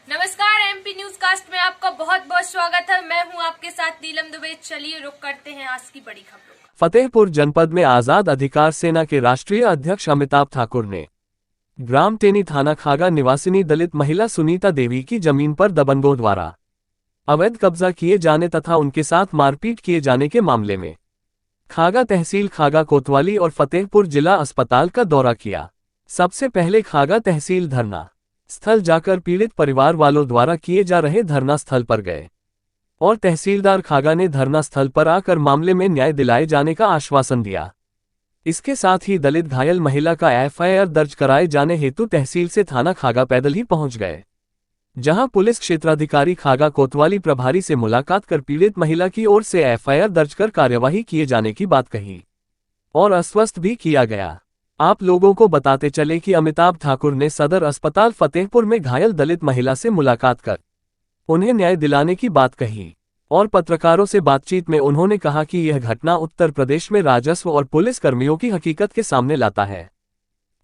नमस्कार, MP news cast में आपका बहुत बहुत स्वागत है। मैं हूं आपके साथ नीलम दुबे। चलिए रुक करते हैं आज की बड़ी खबरों का। फतेहपुर जनपद में आजाद अधिकार सेना के राष्ट्रीय अध्यक्ष अमिताभ ठाकुर ने ग्राम टेनी थाना खागा निवासिनी दलित महिला सुनीता देवी की जमीन पर दबंगों द्वारा अवैध कब्जा किए जाने तथा उनके साथ मारपीट किए जाने के मामले में खागा तहसील, खागा कोतवाली और फतेहपुर जिला अस्पताल का दौरा किया। सबसे पहले खागा तहसील धरना स्थल जाकर पीड़ित परिवार वालों द्वारा किए जा रहे धरना स्थल पर गए और तहसीलदार खागा ने धरना स्थल पर आकर मामले में न्याय दिलाए जाने का आश्वासन दिया। इसके साथ ही दलित घायल महिला का एफआईआर दर्ज कराए जाने हेतु तहसील से थाना खागा पैदल ही पहुंच गए, जहां पुलिस क्षेत्राधिकारी खागा कोतवाली प्रभारी से मुलाकात कर पीड़ित महिला की ओर से एफआईआर दर्ज कर कार्यवाही किए जाने की बात कही और आश्वस्त भी किया गया। आप लोगों को बताते चले कि अमिताभ ठाकुर ने सदर अस्पताल फतेहपुर में घायल दलित महिला से मुलाकात कर उन्हें न्याय दिलाने की बात कही और पत्रकारों से बातचीत में उन्होंने कहा कि यह घटना उत्तर प्रदेश में राजस्व और पुलिस कर्मियों की हकीकत के सामने लाता है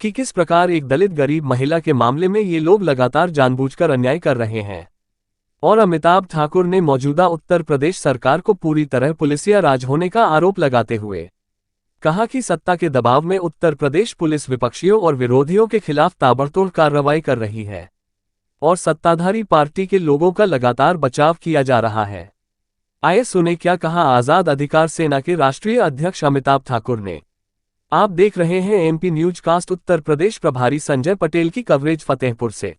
कि किस प्रकार एक दलित गरीब महिला के मामले में ये लोग लगातार जानबूझकर अन्याय कर रहे हैं। और अमिताभ ठाकुर ने मौजूदा उत्तर प्रदेश सरकार को पूरी तरह पुलिसिया राज होने का आरोप लगाते हुए कहा कि सत्ता के दबाव में उत्तर प्रदेश पुलिस विपक्षियों और विरोधियों के खिलाफ ताबड़तोड़ कार्रवाई कर रही है और सत्ताधारी पार्टी के लोगों का लगातार बचाव किया जा रहा है। आइए सुने क्या कहा आजाद अधिकार सेना के राष्ट्रीय अध्यक्ष अमिताभ ठाकुर ने। आप देख रहे हैं MP news cast. Uttar Pradesh प्रभारी संजय पटेल की कवरेज फतेहपुर से।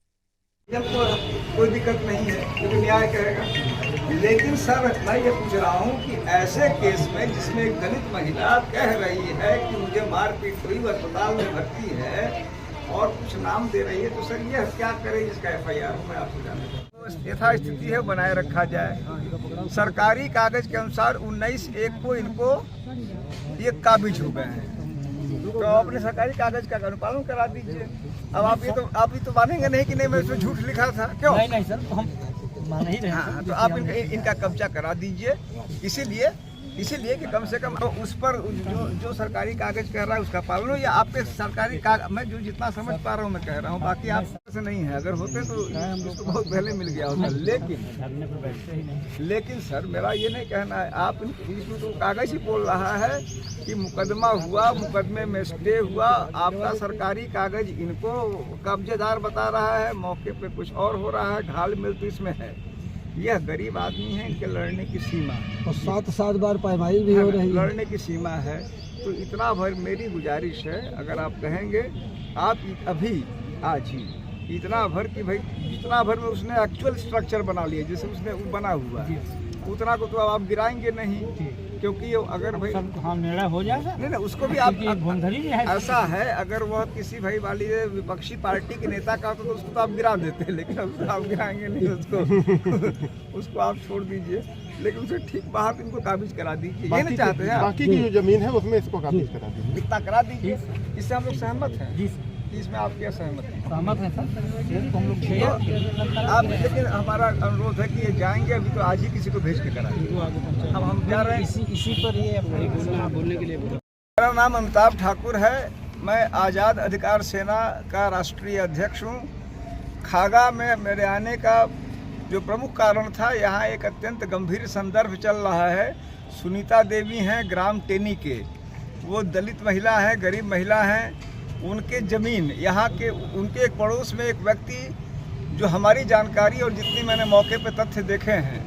कोई दिक्कत नहीं है, क्योंकि न्याय करेगा। लेकिन सर, मैं ये पूछ रहा हूँ कि ऐसे केस में जिसमें एक दलित महिला कह रही है कि मुझे मारपीट हुई, वो अस्पताल में भर्ती है और कुछ नाम दे रही है, तो सर ये क्या करे इसका एफआईआर मैं आपसे जानना चाहता हूँ। यथा स्थिति है बनाए रखा जाए। सरकारी कागज के अनुसार 19/1 को इनको ये काबिज हो गए हैं, तो अपने सरकारी कागज का अनुपालन करा दीजिए। अब आप ये तो मानेंगे नहीं कि नहीं मैं इसमें झूठ लिखा था, क्यों? नहीं सर, तो हम मान ही रहे हैं। हाँ, तो आप इनका कब्जा करा दीजिए, इसीलिए कि कम से कम तो उस पर जो सरकारी कागज कह रहा है उसका पालन हो, या आपके सरकारी कागज मैं जो जितना समझ पा रहा हूँ मैं कह रहा हूँ, बाकी आप से नहीं है। अगर होते तो उसको बहुत पहले मिल गया होता। लेकिन सर, मेरा ये नहीं कहना है, आप इसमें तो कागज ही बोल रहा है कि मुकदमा हुआ, मुकदमे में स्टे हुआ, आपका सरकारी कागज इनको कब्जेदार बता रहा है, मौके पे कुछ और हो रहा है, ढाल मिल तो इसमें है। यह गरीब आदमी है, इनके लड़ने की सीमा है और 7 बार पैमाई भी हो रही है, लड़ने की सीमा है। तो इतना भर मेरी गुजारिश है, अगर आप कहेंगे आप अभी आज ही इतना भर कि भाई जितना भर में उसने एक्चुअल स्ट्रक्चर बना लिया, जैसे उसने बना हुआ है, उतना को तो आप गिराएंगे नहीं, क्योंकि अगर भाई निर्णय हो जाएगा नहीं, उसको भी आप ऐसा है, अगर वह किसी भाई वाली विपक्षी पार्टी के नेता का तो उसको तो आप गिरा देते हैं, लेकिन उसको आप गिराएंगे नहीं उसको उसको आप छोड़ दीजिए। लेकिन उसे ठीक बाहर इनको काबिज करा दीजिए, ये नहीं चाहते हैं। बाकी की जो जमीन है उसमें इसको काबिज करा दीजिए, इतना करा दीजिए। इससे हम लोग सहमत हैं जी। इसमें आप क्या सहमत हैं? सहमत है सर, तो हम लोग आप, लेकिन हमारा अनुरोध है कि ये जाएंगे अभी तो आज ही किसी को भेज के कराएंगे। हम जा रहे हैं इसी पर ये बोलने के लिए। मेरा नाम अमिताभ ठाकुर है, मैं आज़ाद अधिकार सेना का राष्ट्रीय अध्यक्ष हूँ। खागा में मेरे आने का जो प्रमुख कारण था, यहाँ एक अत्यंत गंभीर संदर्भ चल रहा है। सुनीता देवी हैं ग्राम टेनी के, वो दलित महिला है, गरीब महिला हैं। उनके ज़मीन यहाँ के, उनके एक पड़ोस में एक व्यक्ति, जो हमारी जानकारी और जितनी मैंने मौके पे तथ्य देखे हैं,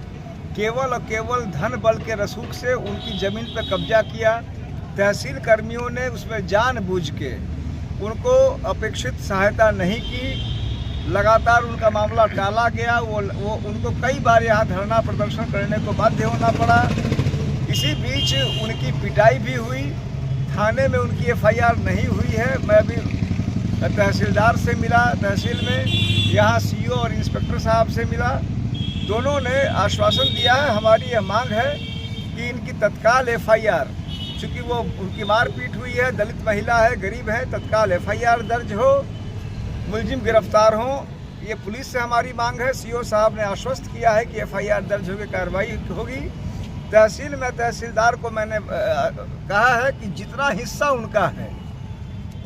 केवल और केवल धन बल के रसूख से उनकी ज़मीन पर कब्जा किया। तहसील कर्मियों ने उसमें जानबूझ के उनको अपेक्षित सहायता नहीं की, लगातार उनका मामला टाला गया। वो उनको कई बार यहाँ धरना प्रदर्शन करने को बाध्य होना पड़ा। इसी बीच उनकी पिटाई भी हुई, थाने में उनकी एफआईआर नहीं हुई है। मैं अभी तहसीलदार से मिला तहसील में, यहाँ सीईओ और इंस्पेक्टर साहब से मिला, दोनों ने आश्वासन दिया है। हमारी यह मांग है कि इनकी तत्काल एफआईआर, चूँकि वो उनकी मारपीट हुई है, दलित महिला है, गरीब है, तत्काल एफआईआर दर्ज हो, मुलजिम गिरफ्तार हों। ये पुलिस से हमारी मांग है। सीईओ साहब ने आश्वस्त किया है कि एफआईआर दर्ज होकर कार्रवाई होगी। तहसील में तहसीलदार को मैंने कहा है कि जितना हिस्सा उनका है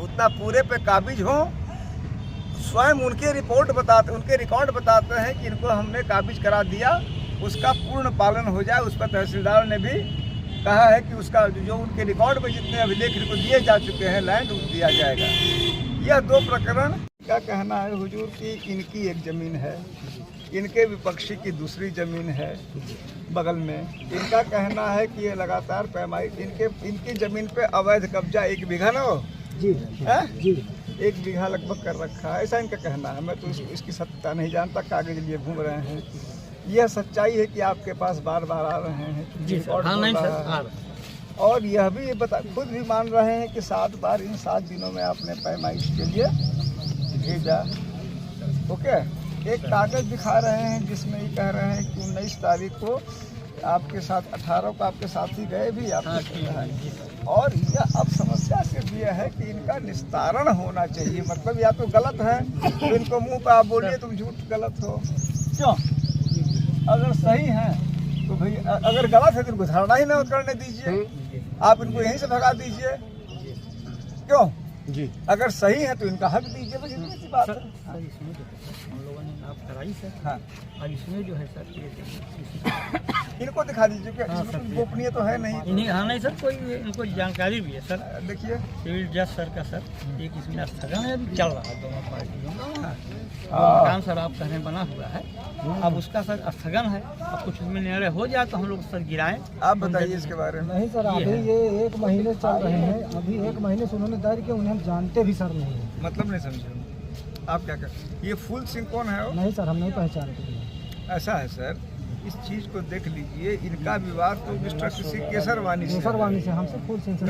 उतना पूरे पे काबिज हो, स्वयं उनके रिकॉर्ड बताते हैं कि इनको हमने काबिज करा दिया, उसका पूर्ण पालन हो जाए। उस पर तहसीलदार ने भी कहा है कि उसका जो उनके रिकॉर्ड में जितने अभिलेख इनको दिए जा चुके हैं लैंड दिया जाएगा। यह 2 प्रकरण का कहना है हुजूर कि इनकी एक ज़मीन है, इनके विपक्षी की दूसरी ज़मीन है बगल में। इनका कहना है कि ये लगातार पैमाई इनकी ज़मीन पे अवैध कब्जा 1 बीघा ना हो जी जी 1 बीघा लगभग कर रखा है, ऐसा इनका कहना है। मैं तो इसकी सत्यता नहीं जानता, कागज लिए घूम रहे हैं। यह सच्चाई है कि आपके पास बार बार आ रहे हैं जी सर। हाँ, नहीं सर, और यह भी खुद भी मान रहे हैं कि 7 बार इन 7 दिनों में आपने पैमाइश के लिए भेजा। ओके, एक कागज दिखा रहे हैं जिसमें ये कह रहे हैं कि 19 तारीख को आपके साथ 18 को आपके साथी गए भी आपके। और यह अब समस्या सिर्फ यह है कि इनका निस्तारण होना चाहिए। मतलब या तो गलत है तो इनको मुंह पर आप बोलिए तुम झूठ गलत हो, क्यों? अगर सही है तो भाई, अगर गलत है तो इनको धारणा ही न करने दीजिए, आप इनको यहीं से भगा दीजिए, क्यों? जी, अगर सही है तो इनका हक दीजिए, बस इतनी सी बात है। सर इसमें हम लोगों ने आप कराई सर। हाँ, अब इसमें जो है सर इनको दिखा दीजिए कि हाँ, इसमें सर, कोई गोपनीय तो है नहीं। इन्हीं हाँ नहीं सर, कोई इनको जानकारी भी है सर। देखिए, सिविल जज सर का सर एक इसमें स्थगन है, अभी चल रहा है दोनों पार्टियों का। हाँ। मकान सर आप कहने बना हुआ है, अब उसका सर स्थगन है। अब कुछ उसमें निर्णय हो जाए तो हम लोग सर गिराएं। आप बताइए इसके बारे में। नहीं सर, अभी ये 1 महीने चल रहे हैं। अभी 1 महीने से उन्होंने दायर किया, उन्हें हम जानते भी सर नहीं है। मतलब नहीं समझे आप क्या कर। ये फूल सिंह कौन है वो? नहीं सर, हम नहीं पहचानते हैं। ऐसा है सर, इस चीज़ को देख लीजिए। इनका विवाद तो मिस्टर किसी केसरवानी से है। केसरवानी से, हमसे फूल सिंह से।